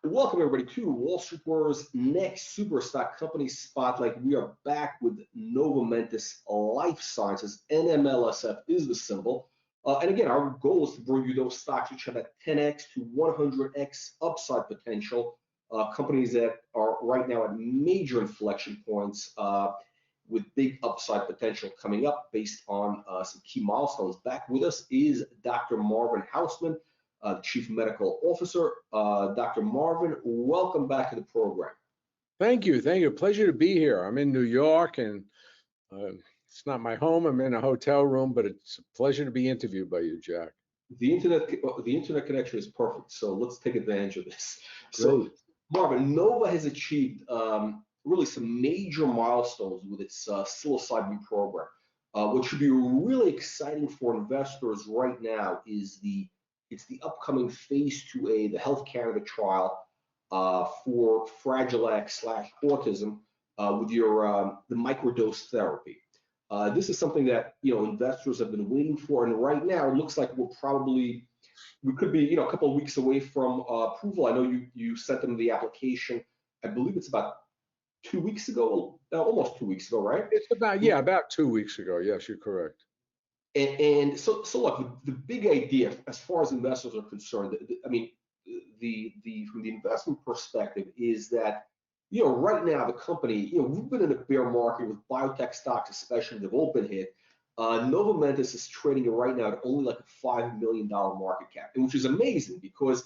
Welcome everybody to Wall Street Wars next super stock company spotlight. We are back with Mentis Life Sciences. NMLSF is the symbol. And again, our goal is to bring you those stocks which have that 10x to 100x upside potential. Companies that are right now at major inflection points with big upside potential coming up based on some key milestones. Back with us is Dr. Marvin Hausman, Chief Medical Officer. Dr. Marvin, welcome back to the program. Thank you. Thank you. Pleasure to be here. I'm in New York, and it's not my home. I'm in a hotel room, but it's a pleasure to be interviewed by you, Jack. The internet connection is perfect, so let's take advantage of this. Great. So, Marvin, Nova has achieved really some major milestones with its psilocybin program. What should be really exciting for investors right now is the upcoming phase 2A, the Health Canada trial for Fragile X/autism with the microdose therapy. This is something that investors have been waiting for, and right now it looks like we could be a couple of weeks away from approval. I know you sent them the application. I believe it's about 2 weeks ago, almost 2 weeks ago, right? It's about 2 weeks ago. Yes, you're correct. And so look, the big idea as far as investors are concerned, from the investment perspective is that, right now the company, we've been in a bear market with biotech stocks, especially, they've all been hit. Mentis is trading right now at only like a $5 million market cap, which is amazing because,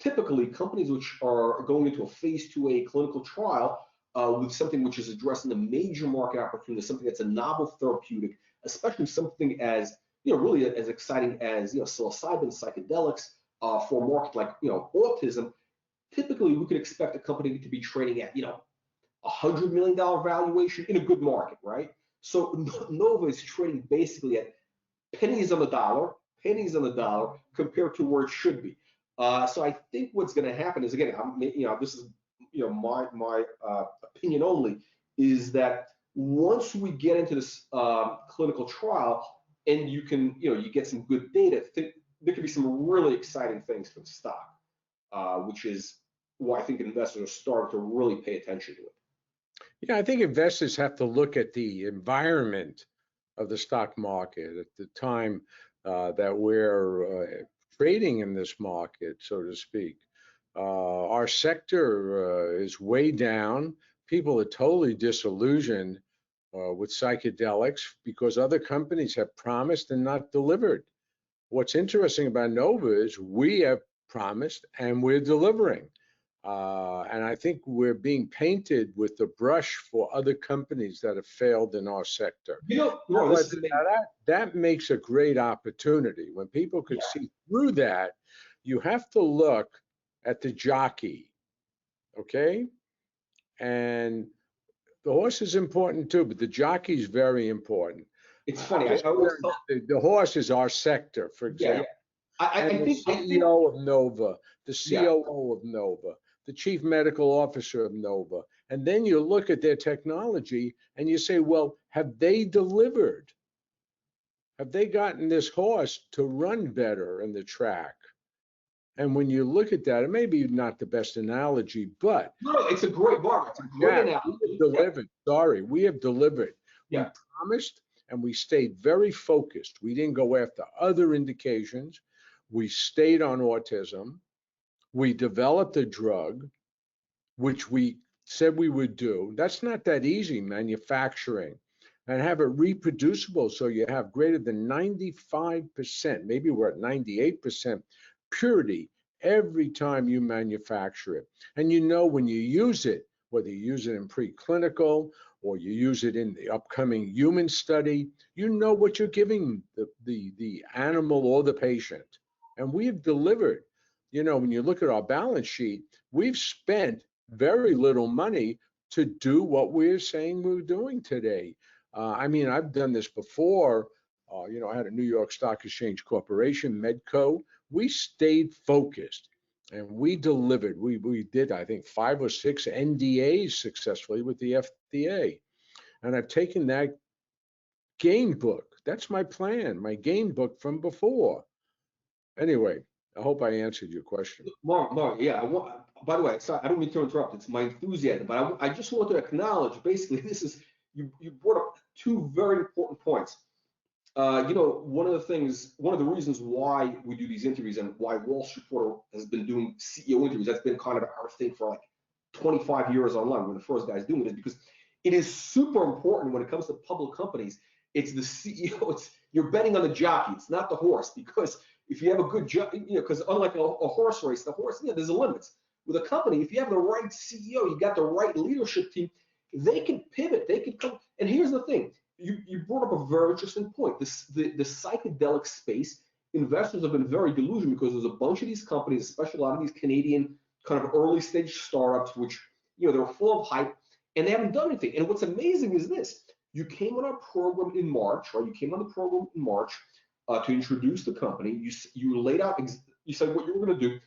typically companies which are going into a phase 2A clinical trial with something which is addressing a major market opportunity, something that's a novel therapeutic, especially something as really as exciting as psilocybin psychedelics for a market like autism. Typically, we could expect a company to be trading at $100 million valuation in a good market, right? So Nova is trading basically at pennies on the dollar compared to where it should be. So I think what's going to happen is, again, this is my opinion only, is that once we get into this clinical trial and you get some good data, there could be some really exciting things for the stock, which is why I think investors are starting to really pay attention to it. Yeah, I think investors have to look at the environment of the stock market at the time that we're trading in this market, so to speak. Our sector is way down. People are totally disillusioned with psychedelics because other companies have promised and not delivered. What's interesting about Nova is we have promised and we're delivering. And I think we're being painted with the brush for other companies that have failed in our sector. That makes a great opportunity. When people could see through that, you have to look at the jockey, okay? And the horse is important too, but the jockey is very important. It's funny. The horse is our sector, for example. I think the CEO of Nova, the COO of Nova, the chief medical officer of Nova. And then you look at their technology and you say, well, have they delivered? Have they gotten this horse to run better in the track? And when you look at that, it may be not the best analogy, but no, it's a great market. It's a great analogy. We have delivered. Sorry, we have delivered. We promised and we stayed very focused. We didn't go after other indications. We stayed on autism. We developed a drug, which we said we would do. That's not that easy, manufacturing, and have it reproducible so you have greater than 95%, maybe we're at 98% purity every time you manufacture it. And when you use it, whether you use it in preclinical or you use it in the upcoming human study, you know what you're giving the animal or the patient. And we have delivered. When you look at our balance sheet, we've spent very little money to do what we're saying we're doing today. I've done this before. I had a New York Stock Exchange Corporation, Medco. We stayed focused and we delivered. We did, I think, 5 or 6 NDAs successfully with the FDA. And I've taken that game book. That's my plan, my game book from before. Anyway, I hope I answered your question. Mark, yeah. By the way, sorry, I don't mean to interrupt. It's my enthusiasm, but I just want to acknowledge. Basically, this is you brought up two very important points. One of the reasons why we do these interviews and why Wall Street Reporter has been doing CEO interviews, that's been kind of our thing for like 25 years online. We're the first guys doing it, is because it is super important when it comes to public companies. It's the CEO. You're betting on the jockey. It's not the horse, because if you have a good jockey, because unlike a horse race, the horse, there's a limits. With a company, if you have the right CEO, you got the right leadership team, they can pivot. They can come. And here's the thing. You brought up a very interesting point. The psychedelic space, investors have been very delusional because there's a bunch of these companies, especially a lot of these Canadian kind of early stage startups, which they're full of hype and they haven't done anything. And what's amazing is this: you came on our program in March, or you came on the program in March to introduce the company. You laid out, you said what you were going to do,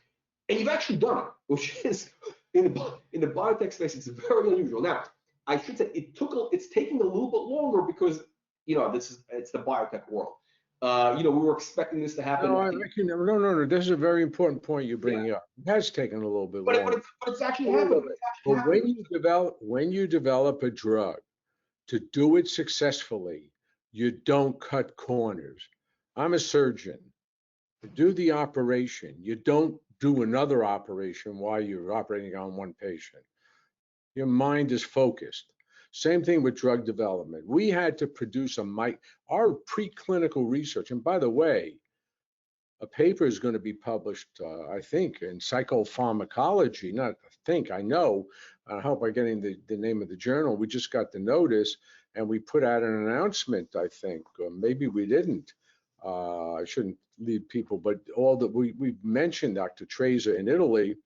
and you've actually done it, which is in the biotech space, it's very unusual. Now, I should say it's taking a little bit longer because it's the biotech world. We were expecting this to happen. No. This is a very important point you're bringing up. It has taken a little bit longer. But it's actually happening. But when you develop a drug, to do it successfully, you don't cut corners. I'm a surgeon. To do the operation, you don't do another operation while you're operating on one patient. Your mind is focused. Same thing with drug development. We had to produce our preclinical research. And by the way, a paper is going to be published, I think, in Psychopharmacology. Not I think, I know. I hope I'm getting the name of the journal. We just got the notice and we put out an announcement, I think. Maybe we didn't. I shouldn't lead people, but we've mentioned Dr. Treza in Italy,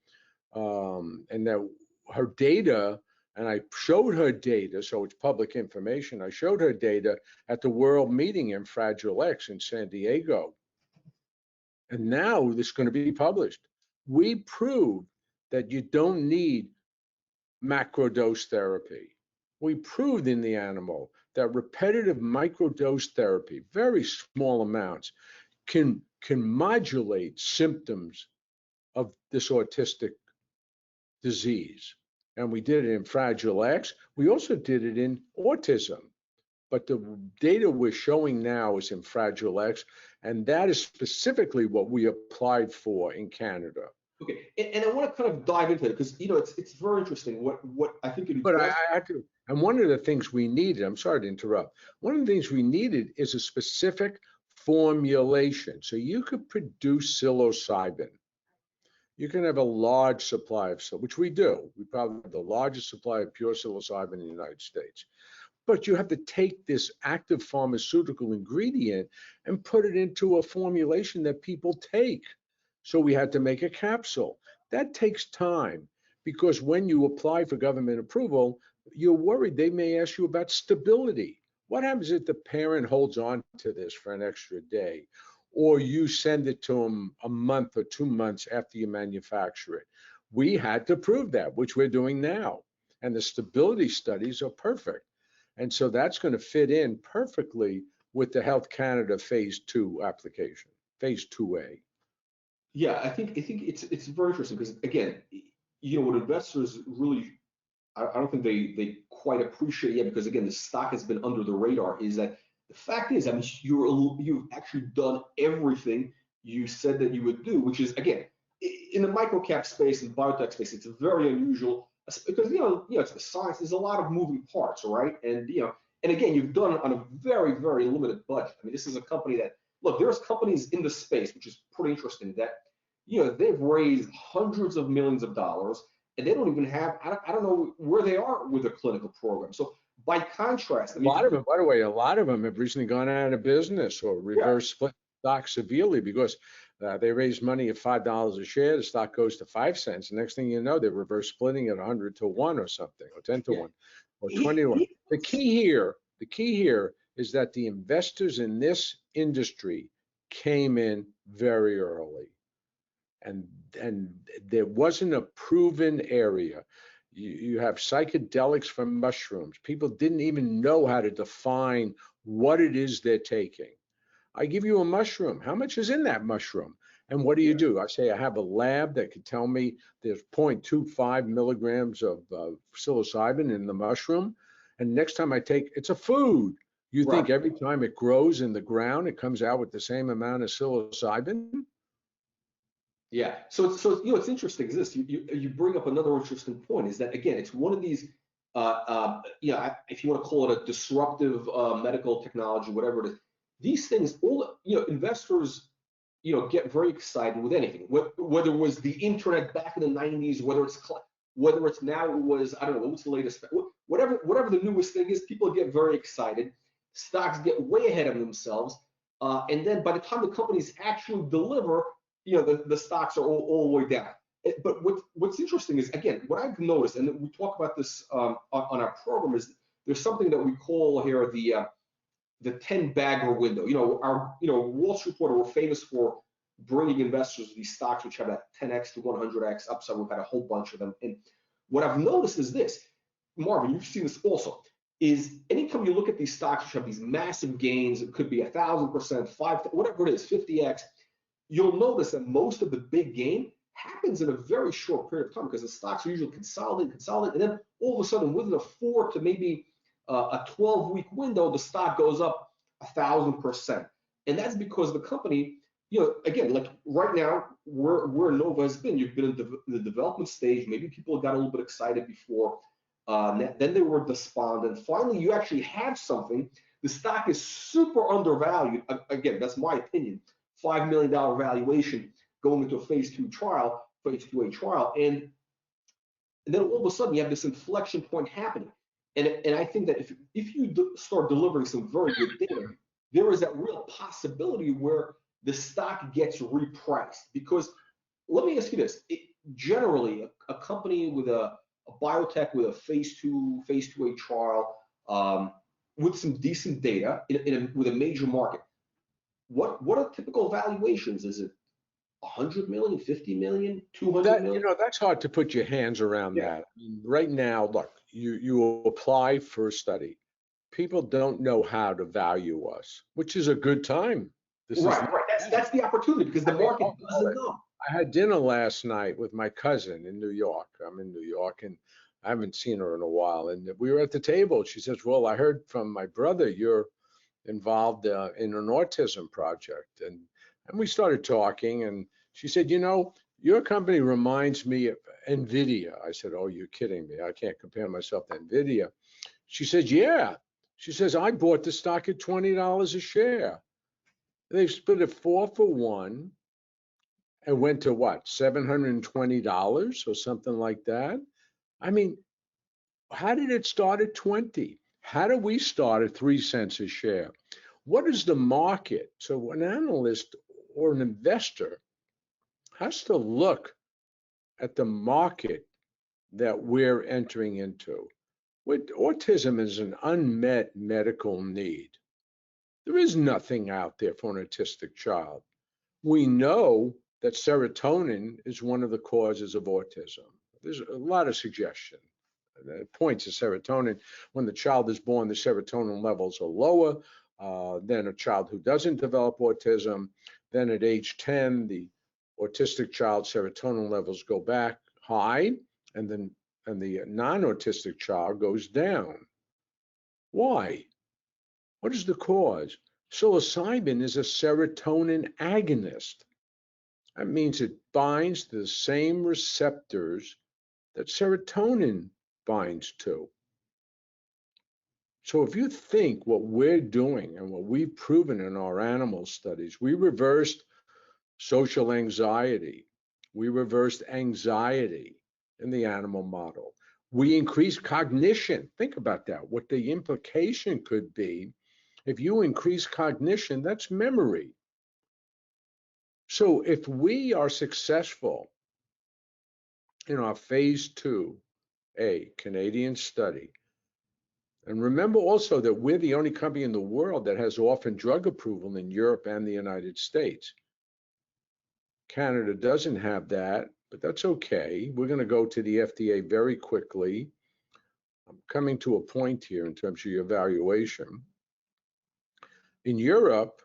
and that her data, and I showed her data, so it's public information. I showed her data at the World Meeting in Fragile X in San Diego. And now this is going to be published. We proved that you don't need macrodose therapy. We proved in the animal that repetitive microdose therapy, very small amounts, can modulate symptoms of this autistic disease. And we did it in Fragile X. We also did it in autism. But the data we're showing now is in Fragile X, and that is specifically what we applied for in Canada. Okay, and I want to kind of dive into it because it's very interesting. What I think. But I have to. And one of the things we needed, I'm sorry to interrupt. One of the things we needed is a specific formulation, so you could produce psilocybin. You can have a large supply of, which we do. We probably have the largest supply of pure psilocybin in the United States. But you have to take this active pharmaceutical ingredient and put it into a formulation that people take. So we had to make a capsule. That takes time because when you apply for government approval, you're worried they may ask you about stability. What happens if the parent holds on to this for an extra day? Or you send it to them a month or 2 months after you manufacture it? We had to prove that, which we're doing now. And the stability studies are perfect. And so that's going to fit in perfectly with the Health Canada Phase 2 application, Phase 2A. Yeah, I think it's very interesting because again, what investors really, I don't think they quite appreciate yet, because again, the stock has been under the radar, is that the fact is, I mean, you've actually done everything you said that you would do, which is, again, in the microcap space and biotech space, it's very unusual because it's the science. There's a lot of moving parts, right? And and again, you've done it on a very, very limited budget. I mean, this is a company that, look, there's companies in the space, which is pretty interesting, that they've raised hundreds of millions of dollars, and they don't even have, I don't know where they are with their clinical program. So by contrast, I mean, a lot of them, by the way, a lot of them have recently gone out of business or reverse split stock severely because they raised money at $5 a share. The stock goes to 5 cents. The next thing you know, they're reverse splitting at 100 to 1 or something, or 10 to 1, or 20 to 1. The key here is that the investors in this industry came in very early. And there wasn't a proven area. You have psychedelics from mushrooms. People didn't even know how to define what it is they're taking. I give you a mushroom. How much is in that mushroom? And what do? I say I have a lab that could tell me there's 0.25 milligrams of psilocybin in the mushroom. And next time I take, it's a food. You think every time it grows in the ground, it comes out with the same amount of psilocybin? Yeah. So it's interesting. Is this you bring up another interesting point? Is that again, it's one of these, if you want to call it a disruptive medical technology, whatever it is. These things, all investors, get very excited with anything. Whether it was the internet back in the 90s, whether it's now it was, I don't know, what's the latest, whatever the newest thing is, people get very excited. Stocks get way ahead of themselves, and then by the time the companies actually deliver, the stocks are all the way down. But what's interesting is, again, what I've noticed, and we talk about this on our program, is there's something that we call here the TenBagger window. Our Wall Street Reporter, we're famous for bringing investors these stocks which have that 10x to 100x upside. We've had a whole bunch of them. And what I've noticed is this, Marvin, you've seen this also, is anytime you look at these stocks which have these massive gains, it could be 1,000%, 5, whatever it is, 50x, you'll notice that most of the big gain happens in a very short period of time because the stocks are usually consolidate, and then all of a sudden within a 4 to maybe a 12-week window, the stock goes up 1,000%. And that's because the company, again, like right now, where Nova has been, you've been in the development stage. Maybe people got a little bit excited before. Then they were despondent. Finally, you actually have something. The stock is super undervalued. Again, that's my opinion. $5 million valuation going into a phase 2A trial. And then all of a sudden, you have this inflection point happening. And I think that if you start delivering some very good data, there is that real possibility where the stock gets repriced. Because let me ask you this: generally, a company with a biotech with a phase 2A trial, with some decent data with a major market, what are typical valuations? Is it 100 million, 50 million, 200 million? That's hard to put your hands around that. I mean, right now, look, you apply for a study. People don't know how to value us, which is a good time. Right. That's the opportunity because the market doesn't know. I had dinner last night with my cousin in New York. I'm in New York, and I haven't seen her in a while. And we were at the table. She says, "Well, I heard from my brother you're involved in an autism project," and we started talking. And she said, "Your company reminds me of NVIDIA." I said, "Oh, you're kidding me. I can't compare myself to NVIDIA." She said, "Yeah." She says, "I bought the stock at $20 a share. They've split it 4-for-1 and went to what, $720 or something like that?" I mean, how did it start at 20? How do we start at 3 cents a share? What is the market? So an analyst or an investor has to look at the market that we're entering into. Autism is an unmet medical need. There is nothing out there for an autistic child. We know that serotonin is one of the causes of autism. There's a lot of suggestion that points to serotonin. When the child is born, the serotonin levels are lower than a child who doesn't develop autism. Then at age 10, the autistic child's serotonin levels go back high, and the non-autistic child goes down. Why? What is the cause? Psilocybin is a serotonin agonist. That means it binds to the same receptors that serotonin binds to. So if you think what we're doing and what we've proven in our animal studies, we reversed social anxiety. We reversed anxiety in the animal model. We increased cognition. Think about that, what the implication could be. If you increase cognition, that's memory. So if we are successful in our phase 2A Canadian study, and remember also that we're the only company in the world that has orphan drug approval in Europe and the United States. Canada doesn't have that, but that's okay. We're going to go to the FDA very quickly. I'm coming to a point here in terms of your evaluation. In Europe,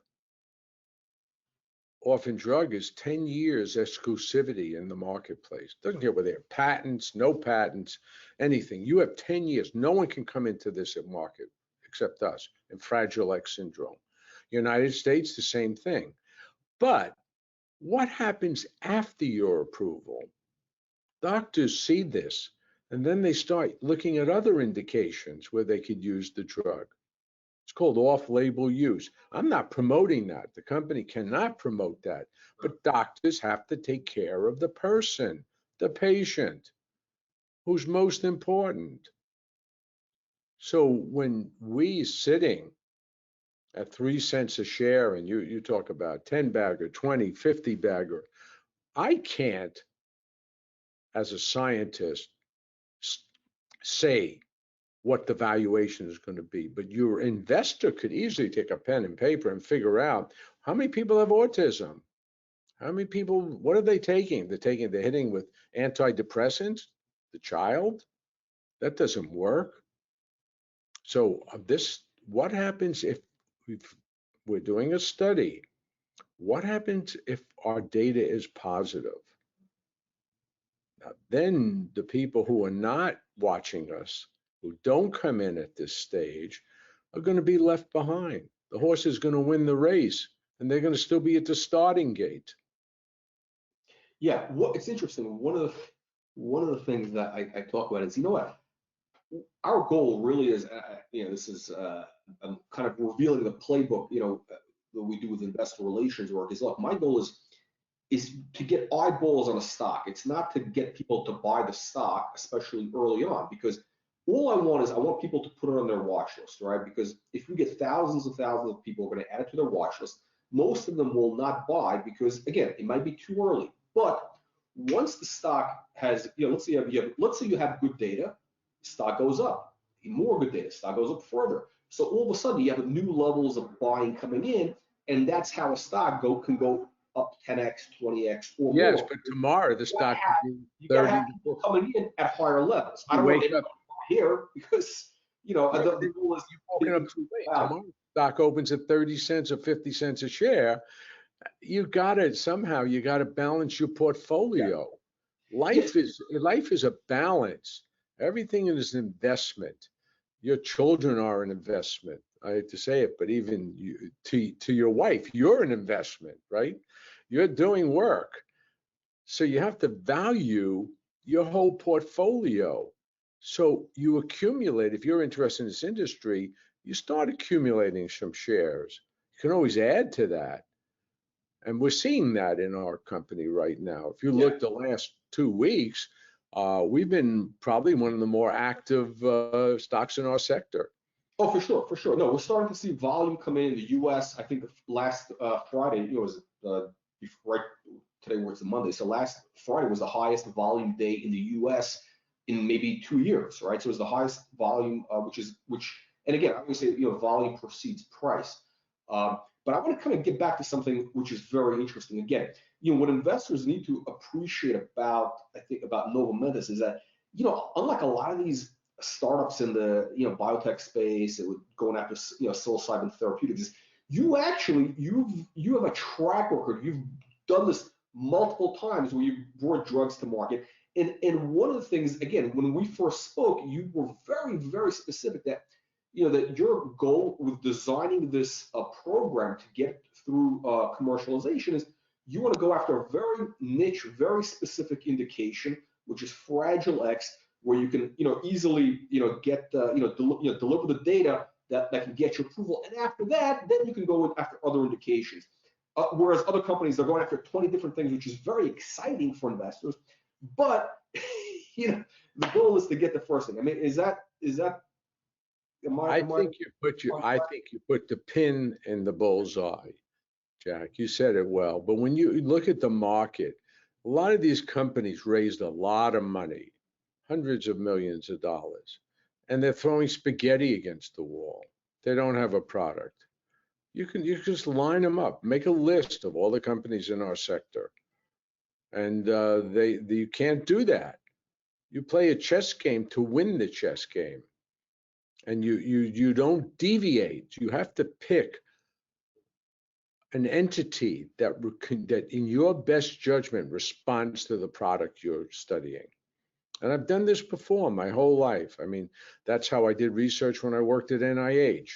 orphan drug is 10 years exclusivity in the marketplace. Doesn't care whether they have patents, no patents, anything. You have 10 years. No one can come into this market except us in Fragile X syndrome. United States, the same thing. But what happens after your approval? Doctors see this, and then they start looking at other indications where they could use the drug. It's called off-label use. I'm not promoting that. The company cannot promote that. But doctors have to take care of the person, the patient, who's most important. So when we sitting at 3 cents a share, and you talk about 10-bagger, 20, 50-bagger, I can't, as a scientist, say what the valuation is going to be, but your investor could easily take a pen and paper and figure out how many people have autism, how many people, what are they taking? They're hitting with antidepressants, the child. That doesn't work. So what happens if we're doing a study? What happens if our data is positive? Now, then the people who are not watching us, who don't come in at this stage, are going to be left behind. The horse is going to win the race, and they're going to still be at the starting gate. Yeah, it's interesting. One of the things that I talk about is, you know what, our goal really is, this is I'm kind of revealing the playbook, that we do with investor relations work. Is look, my goal is to get eyeballs on a stock. It's not to get people to buy the stock, especially early on, because all I want people to put it on their watch list, right? Because if we get thousands and thousands of people who are going to add it to their watch list, most of them will not buy because, again, it might be too early. But once the stock has, let's say you have good data, stock goes up. More good data, stock goes up further. So all of a sudden you have new levels of buying coming in, and that's how a stock can go up 10x, 20x, or more. Yes, but tomorrow the stock could be 30. You got to have people coming in at higher levels. I don't want to here because the goal is you're walking up too late. Tomorrow stock opens at 30 cents or 50 cents a share. You got to balance your portfolio. Yeah. Life is a balance. Everything is an investment. Your children are an investment. I hate to say it, but even to your wife, you're an investment, right? You're doing work. So you have to value your whole portfolio. So you accumulate, if you're interested in this industry, you start accumulating some shares. You can always add to that. And we're seeing that in our company right now. If you look the last 2 weeks, we've been probably one of the more active stocks in our sector. Oh, for sure. No, we're starting to see volume come in the U.S. I think the last Friday, it was right today, was the Monday. So last Friday was the highest volume day in the U.S. in maybe 2 years, right? So it was the highest volume, and again, I always say, volume precedes price. But I want to kind of get back to something which is very interesting. Again, what investors need to appreciate about Novo Mentis is that, unlike a lot of these startups in the biotech space, going after psilocybin therapeutics, you have a track record. You've done this multiple times where you've brought drugs to market. And one of the things, again, when we first spoke, you were very, very specific that that your goal with designing this program to get through commercialization is you want to go after a very niche, very specific indication, which is Fragile X, where you can easily get deliver the data that can get you approval, and after that, then you can go after other indications. Whereas other companies are going after 20 different things, which is very exciting for investors, but the goal is to get the first thing. I mean, is that? I think you put the pin in the bullseye, Jack. You said it well. But when you look at the market, a lot of these companies raised a lot of money, hundreds of millions of dollars, and they're throwing spaghetti against the wall. They don't have a product. You can just line them up, make a list of all the companies in our sector, and you can't do that. You play a chess game to win the chess game. And you don't deviate. You have to pick an entity that in your best judgment responds to the product you're studying. And I've done this before my whole life. I mean, that's how I did research when I worked at NIH.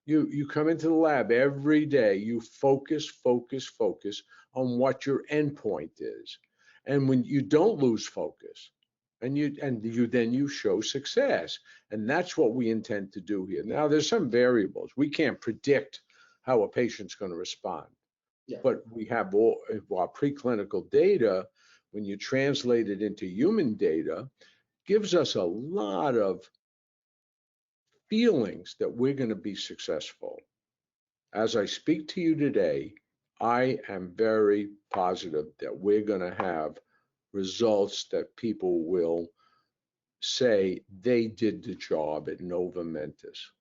You come into the lab every day, you focus on what your endpoint is. And when you don't lose focus, and you show success. And that's what we intend to do here. Now, there's some variables. We can't predict how a patient's going to respond. Yeah. But we have all our preclinical data, when you translate it into human data, gives us a lot of feelings that we're going to be successful. As I speak to you today, I am very positive that we're going to have results that people will say they did the job at Nova Mentis.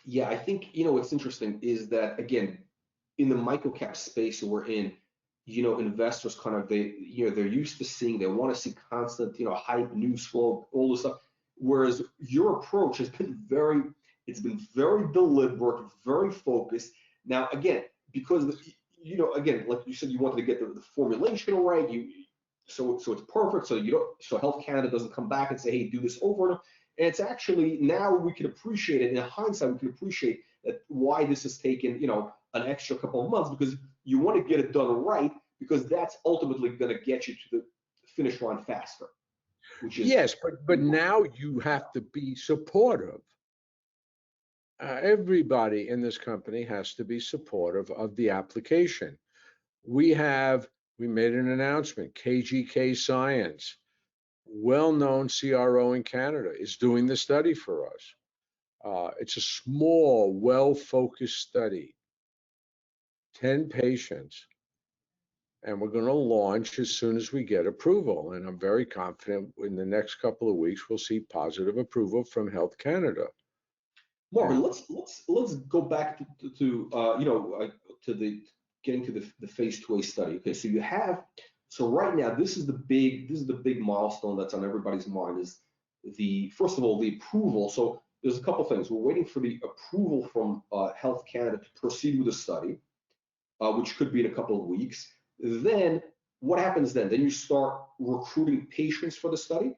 Yeah, I think, what's interesting is that, again, in the microcap space that we're in, investors kind of, they're used to seeing, they want to see constant, hype, news flow, all this stuff. Whereas your approach has been very deliberate, very focused. Now, again, because, again, like you said, you wanted to get the formulation right. So it's perfect. So Health Canada doesn't come back and say, hey, do this over and over. And it's actually, now we can appreciate it. In hindsight, we can appreciate that why this has taken, an extra couple of months, because you want to get it done right, because that's ultimately going to get you to the finish line faster. Which is, yes, but now you have to be supportive. Everybody in this company has to be supportive of the application. We made an announcement. KGK Science, well-known CRO in Canada, is doing the study for us. It's a small, well-focused study, 10 patients, and we're going to launch as soon as we get approval. And I'm very confident in the next couple of weeks we'll see positive approval from Health Canada. Marvin, let's go back to the getting to the phase 2A study. Okay, so right now this is the big milestone that's on everybody's mind, is first of all the approval. So there's a couple things. We're waiting for the approval from Health Canada to proceed with the study, which could be in a couple of weeks. Then what happens then? Then you start recruiting patients for the study?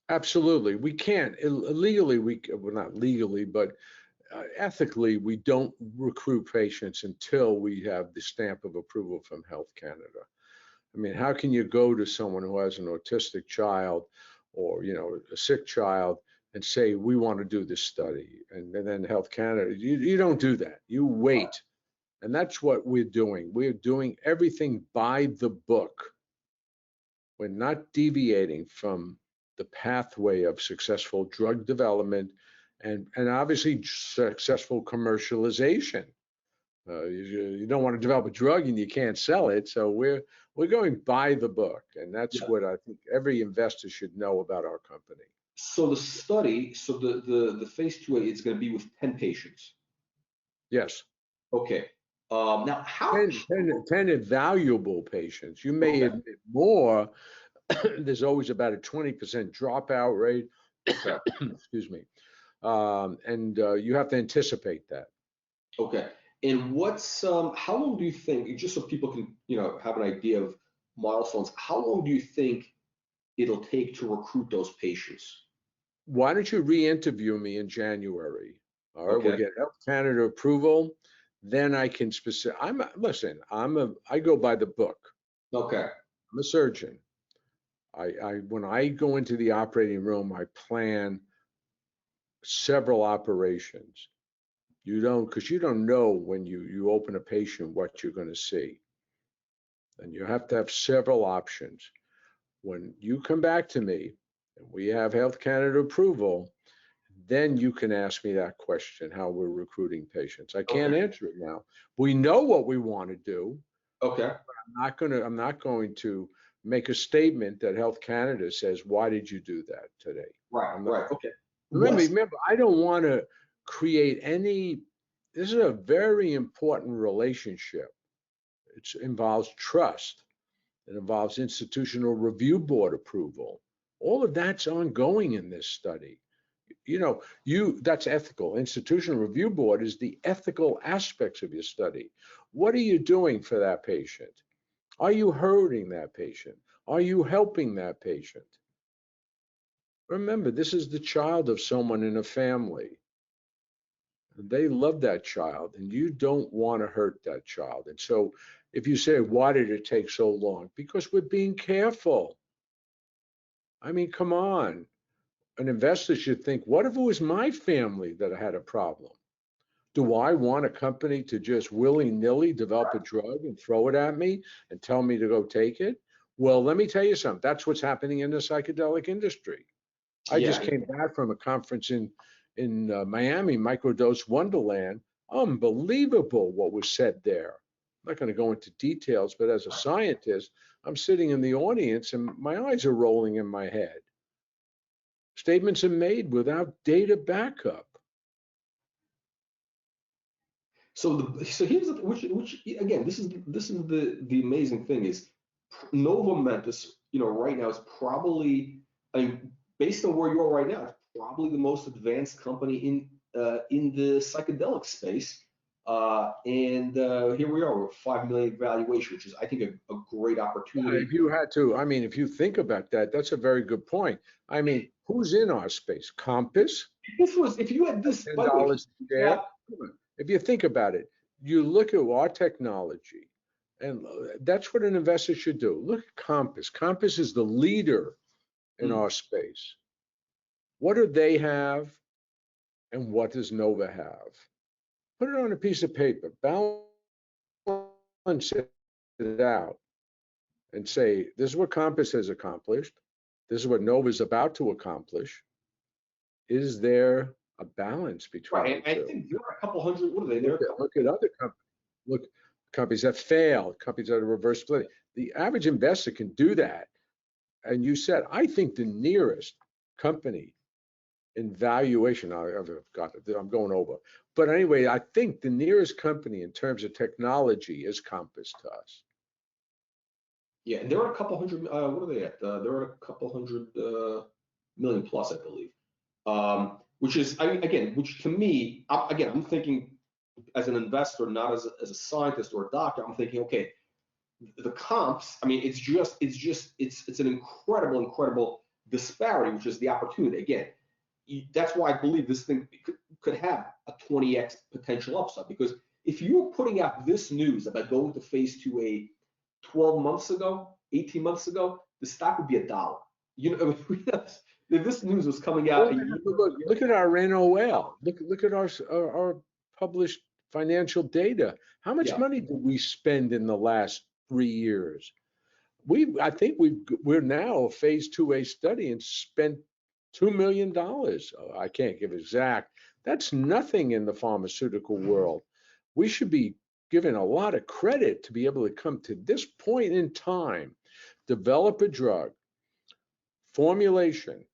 Absolutely. We can't legally, well, not legally, but ethically, we don't recruit patients until we have the stamp of approval from Health Canada. I mean, how can you go to someone who has an autistic child or, a sick child and say, we want to do this study? And then Health Canada, you don't do that. You wait. And that's what we're doing. We're doing everything by the book. We're not deviating from the pathway of successful drug development and obviously successful commercialization. You don't want to develop a drug and you can't sell it. So we're going by the book. And that's what I think every investor should know about our company. So the study, the phase 2A is going to be with 10 patients. Yes. Okay. Now, 10 evaluable patients. You may admit more. There's always about a 20% dropout rate. Excuse me. And you have to anticipate that. Okay. And how long do you think, just so people can, have an idea of milestones, how long do you think it'll take to recruit those patients? Why don't you re-interview me in January? All right, we'll get Health Canada approval. Then I can I go by the book. Okay. I'm a surgeon. When I go into the operating room, I plan several operations. Because you don't know when you open a patient what you're going to see. And you have to have several options. When you come back to me and we have Health Canada approval, then you can ask me that question, how we're recruiting patients. I can't answer it now. We know what we want to do. Okay. But I'm not going to make a statement that Health Canada says, why did you do that today? Right. Okay. Remember, I don't want to create this is a very important relationship. It involves trust. It involves institutional review board approval. All of that's ongoing in this study. That's ethical. Institutional Review Board is the ethical aspects of your study. What are you doing for that patient? Are you hurting that patient? Are you helping that patient? Remember, this is the child of someone in a family. They love that child, and you don't want to hurt that child. And so if you say, why did it take so long? Because we're being careful. I mean, come on. An investor should think, what if it was my family that had a problem? Do I want a company to just willy-nilly develop a drug and throw it at me and tell me to go take it? Well, let me tell you something. That's what's happening in the psychedelic industry. I just came back from a conference in Miami, Microdose Wonderland. Unbelievable what was said there. I'm not going to go into details, but as a scientist, I'm sitting in the audience and my eyes are rolling in my head. Statements are made without data backup. So here's which again, this is the amazing thing is Nova Mentis, right now is probably, I mean, based on where you are right now, it's probably the most advanced company in the psychedelic space. And here we are with 5 million valuation, which is, I think, a great opportunity. If you had to, I mean, if you think about that, that's a very good point. I mean, who's in our space? Compass? If you had this, $10 a share. If you think about it, you look at our technology, and that's what an investor should do. Look at Compass. Compass is the leader in our space. What do they have, and what does Nova have? Put it on a piece of paper, balance it out, and say, this is what Compass has accomplished. This is what Nova is about to accomplish. Is there a balance between the two? I think there are a couple hundred. What are they? Look at other companies. Look, companies that fail, companies that are reverse splitting. The average investor can do that. And you said, I think the nearest company in valuation, I'm going over. But anyway, I think the nearest company in terms of technology is Compass to us. Yeah, and there are a couple hundred, what are they at? There are a couple hundred million plus, I believe. Which is, which to me, I'm thinking as an investor, not as a scientist or a doctor. I'm thinking, okay, the comps. I mean, it's an incredible disparity, which is the opportunity. Again, that's why I believe this thing could have a 20x potential upside, because if you're putting out this news about going to phase 2A 12 months ago, 18 months ago, the stock would be $1. If this news was coming out. Look at our NOL. Look at our published financial data. How much money did we spend in the last 3 years? I think we're now a phase 2A study and spent $2 million. I can't give exact. That's nothing in the pharmaceutical world. We should be given a lot of credit to be able to come to this point in time, develop a drug, formulation,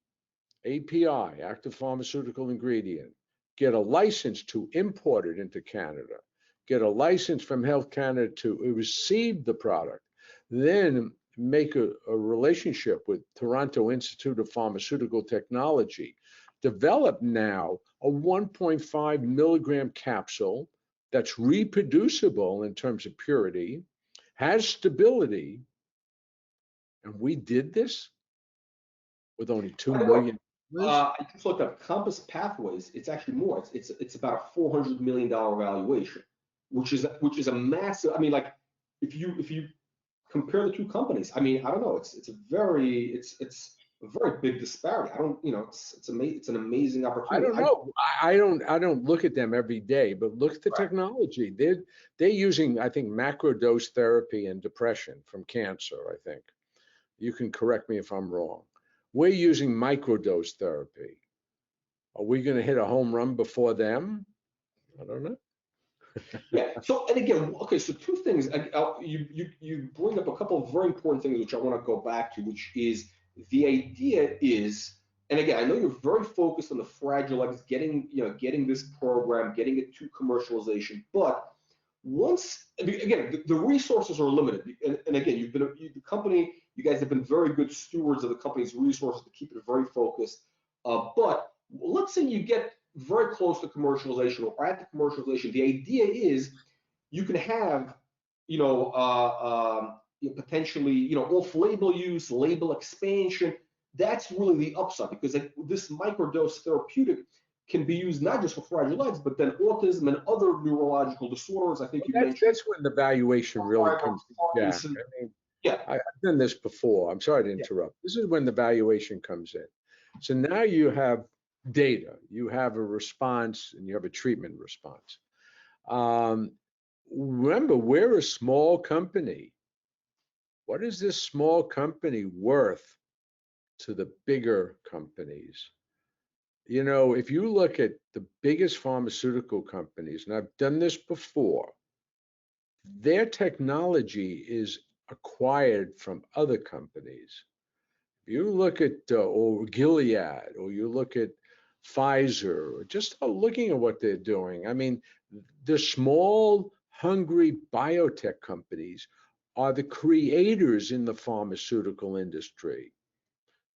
API, active pharmaceutical ingredient, get a license to import it into Canada, get a license from Health Canada to receive the product, then make a relationship with Toronto Institute of Pharmaceutical Technology, develop now a 1.5 milligram capsule that's reproducible in terms of purity, has stability, and we did this with only 2 million. I just looked up Compass Pathways. It's actually more. It's about a $400 million valuation, which is a massive. I mean, like if you compare the two companies, I mean, I don't know. It's a very big disparity. I don't, it's an amazing opportunity. I don't know. I don't look at them every day, but look at the technology. They're using, I think, macrodose therapy and depression from cancer. I think you can correct me if I'm wrong. We're using microdose therapy. Are we going to hit a home run before them? I don't know. Yeah. So, and again, okay. So two things. You bring up a couple of very important things which I want to go back to, which is the idea is, and again, I know you're very focused on the Fragile X, getting this program, getting it to commercialization. But once, again, the resources are limited, and again, the company, you guys have been very good stewards of the company's resources to keep it very focused. But let's say you get very close to commercialization or at the commercialization. The idea is you can have, potentially, off-label use, label expansion. That's really the upside, because this microdose therapeutic can be used not just for Fragile X, but then autism and other neurological disorders. I think you mentioned. That's when the valuation really comes in, Jack. I mean, yeah, I've done this before. I'm sorry to interrupt. Yeah. This is when the valuation comes in. So now you have data, you have a response, and you have a treatment response. Remember, we're a small company. What is this small company worth to the bigger companies? If you look at the biggest pharmaceutical companies, and I've done this before, their technology is acquired from other companies. If you look at or Gilead, or you look at Pfizer, or just start looking at what they're doing. I mean, the small, hungry biotech companies are the creators in the pharmaceutical industry.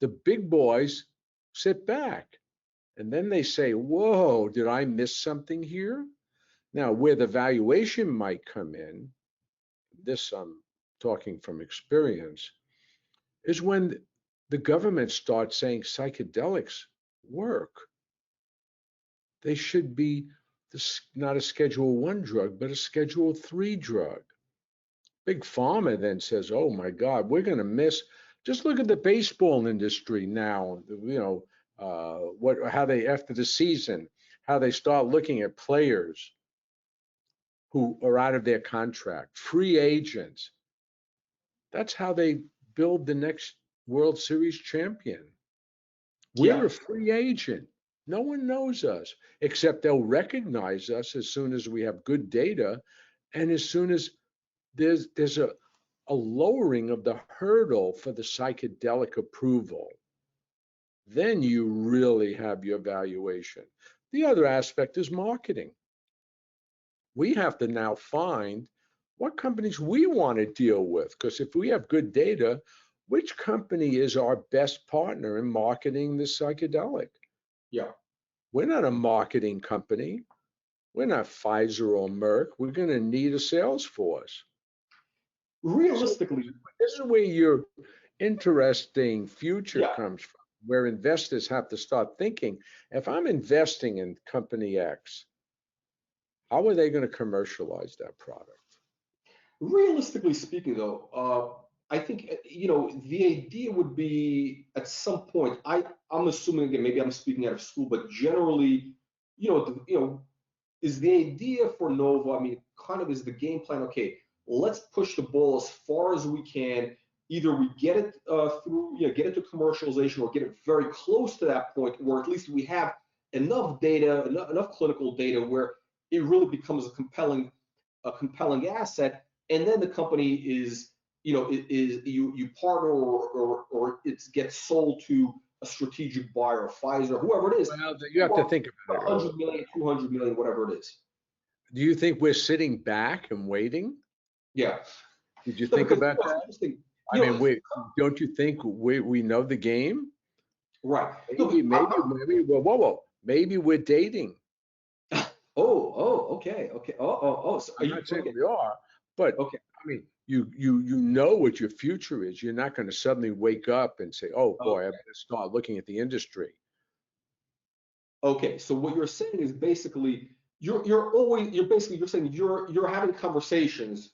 The big boys sit back, and then they say, whoa, did I miss something here? Now, where the valuation might come in, this I'm talking from experience, is when the government starts saying psychedelics work. They should be not a Schedule 1 drug, but a Schedule 3 drug. Big Pharma then says, oh my God, we're going to miss. Just look at the baseball industry now, how they, after the season, how they start looking at players who are out of their contract, free agents. That's how they build the next World Series champion. We're a free agent. No one knows us, except they'll recognize us as soon as we have good data, and as soon as there's a lowering of the hurdle for the psychedelic approval. Then you really have your valuation. The other aspect is marketing. We have to now find what companies we want to deal with, because if we have good data, which company is our best partner in marketing the psychedelic? Yeah. We're not a marketing company. We're not Pfizer or Merck. We're going to need a sales force. Realistically, so this is where your interesting future comes from, where investors have to start thinking, if I'm investing in company X, how are they going to commercialize that product? Realistically speaking, though, I think, the idea would be at some point, I'm assuming, again, maybe I'm speaking out of school, but generally, is the idea for Nova, I mean, kind of is the game plan, okay, let's push the ball as far as we can. Either we get it get it to commercialization, or get it very close to that point where at least we have enough data, enough clinical data where it really becomes a compelling asset, and then the company is, you partner or it gets sold to a strategic buyer, Pfizer, whoever it is. Well, you have to think about it. 100 million, 200 million, whatever it is. Do you think we're sitting back and waiting? Yeah. Did you think about that? I mean, don't you think we know the game? Right. Maybe, whoa, maybe we're dating. Okay. So I'm not saying we are, but okay. I mean, you know what your future is. You're not going to suddenly wake up and say, "Oh boy, I better start looking at the industry." Okay, so what you're saying is basically you're saying you're having conversations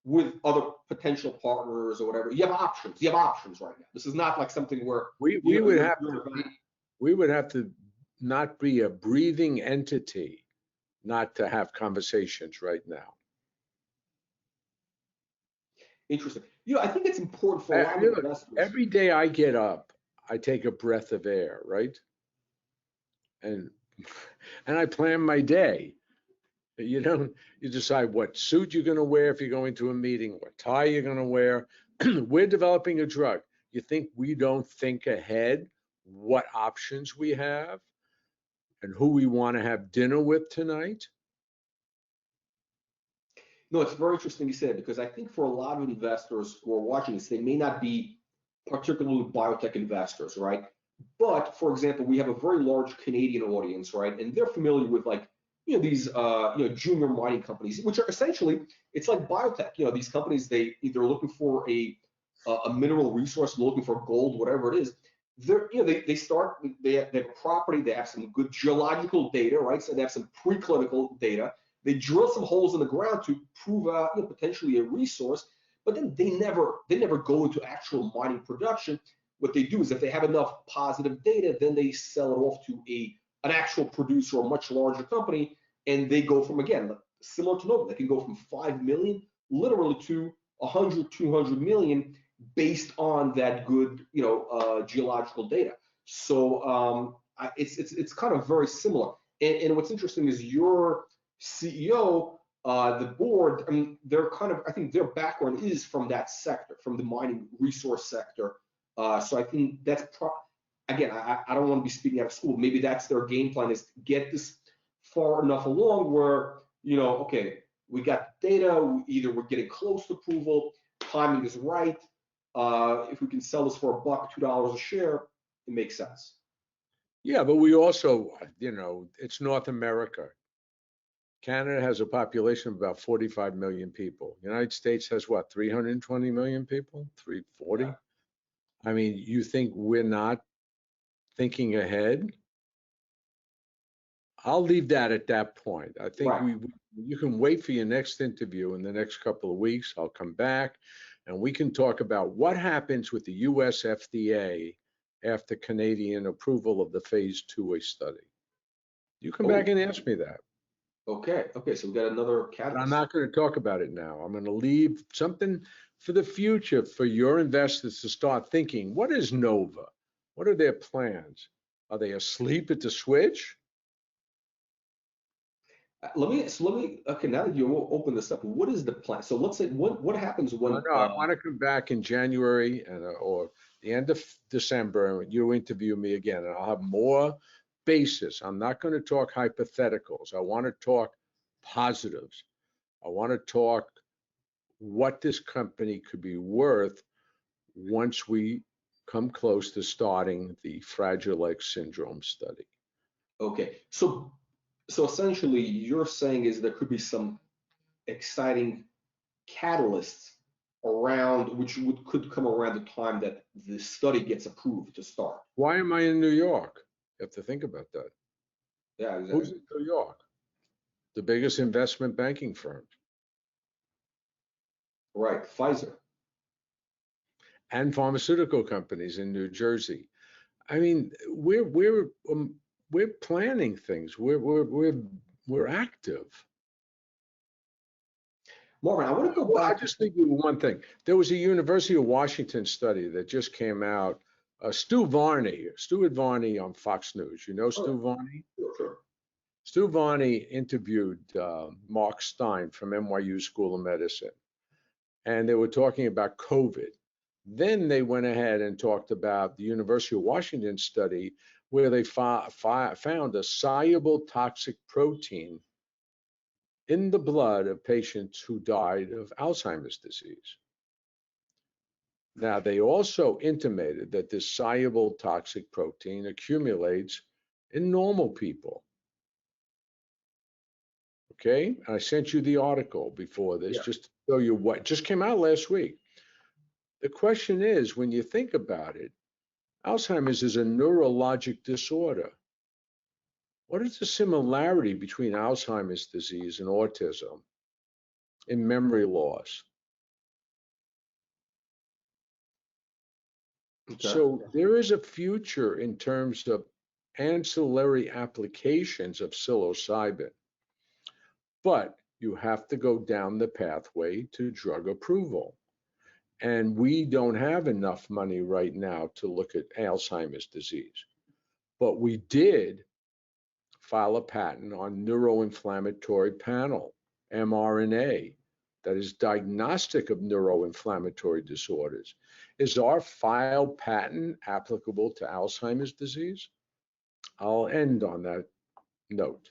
with other potential partners or whatever. You have options. You have options right now. This is not like something where we would have to not be a breathing entity, not to have conversations right now. Interesting. I think it's important for a lot of investors. Every day I get up, I take a breath of air, right? And I plan my day. You decide what suit you're going to wear if you're going to a meeting, what tie you're going to wear. We're developing a drug. You think we don't think ahead what options we have and who we want to have dinner with tonight? No, it's very interesting you said, because I think for a lot of investors who are watching this, they may not be particularly biotech investors, right? But for example, we have a very large Canadian audience, right? And they're familiar with like, these, junior mining companies, which are essentially, it's like biotech. These companies, they're looking for a mineral resource, looking for gold, whatever it is. They have a property, they have some good geological data, right? So they have some preclinical data. They drill some holes in the ground to prove out, potentially a resource, but then they never go into actual mining production. What they do is if they have enough positive data, then they sell it off to an actual producer or much larger company, and they go from, again, similar to Nova, they can go from 5 million literally to 100, 200 million based on that good, geological data. So it's kind of very similar. And what's interesting is your CEO, the board, I mean, I think their background is from that sector, from the mining resource sector. So I think that's again, I don't want to be speaking out of school. Maybe that's their game plan, is to get this far enough along where, okay, we got data, either we're getting close to approval, timing is right. If we can sell this for $1, $2 a share, it makes sense. Yeah, but we also, it's North America. Canada has a population of about 45 million people. United States has what, 320 million people? 340? Yeah. I mean, you think we're not thinking ahead? I'll leave that at that point. I think right. You can wait for your next interview in the next couple of weeks. I'll come back and we can talk about what happens with the US FDA after Canadian approval of the phase 2A study. You come back and ask me that. Okay, so we got another catalyst. I'm not going to talk about it now. I'm going to leave something for the future for your investors to start thinking. What is Nova? What are their plans? Are they asleep at the switch? Let me. Okay, now that you open this up, what is the plan? So let's say what happens when? No, I want to come back in January or the end of December, and you interview me again, and I'll have more basis. I'm not going to talk hypotheticals. I want to talk positives. I want to talk what this company could be worth once we come close to starting the Fragile X syndrome study. Okay, so essentially you're saying is there could be some exciting catalysts around could come around the time that the study gets approved to start. Why am I in New York? You have to think about that. Yeah, exactly. Who's in New York? The biggest investment banking firm. Right, Pfizer. And pharmaceutical companies in New Jersey. I mean, we're planning things. We're active. Marvin, I want to go back. I just think of one thing. There was a University of Washington study that just came out. Stu Varney on Fox News. You know Stu Varney? Sure. Stu Varney interviewed Mark Stein from NYU School of Medicine, and they were talking about COVID. Then they went ahead and talked about the University of Washington study where they found a soluble toxic protein in the blood of patients who died of Alzheimer's disease. Now, they also intimated that this soluble toxic protein accumulates in normal people. Okay, I sent you the article before this just to show you what just came out last week. The question is, when you think about it, Alzheimer's is a neurologic disorder. What is the similarity between Alzheimer's disease and autism in memory loss? Okay. So there is a future in terms of ancillary applications of psilocybin, but you have to go down the pathway to drug approval. And we don't have enough money right now to look at Alzheimer's disease. But we did file a patent on neuroinflammatory panel, mRNA, that is diagnostic of neuroinflammatory disorders. Is our filed patent applicable to Alzheimer's disease? I'll end on that note.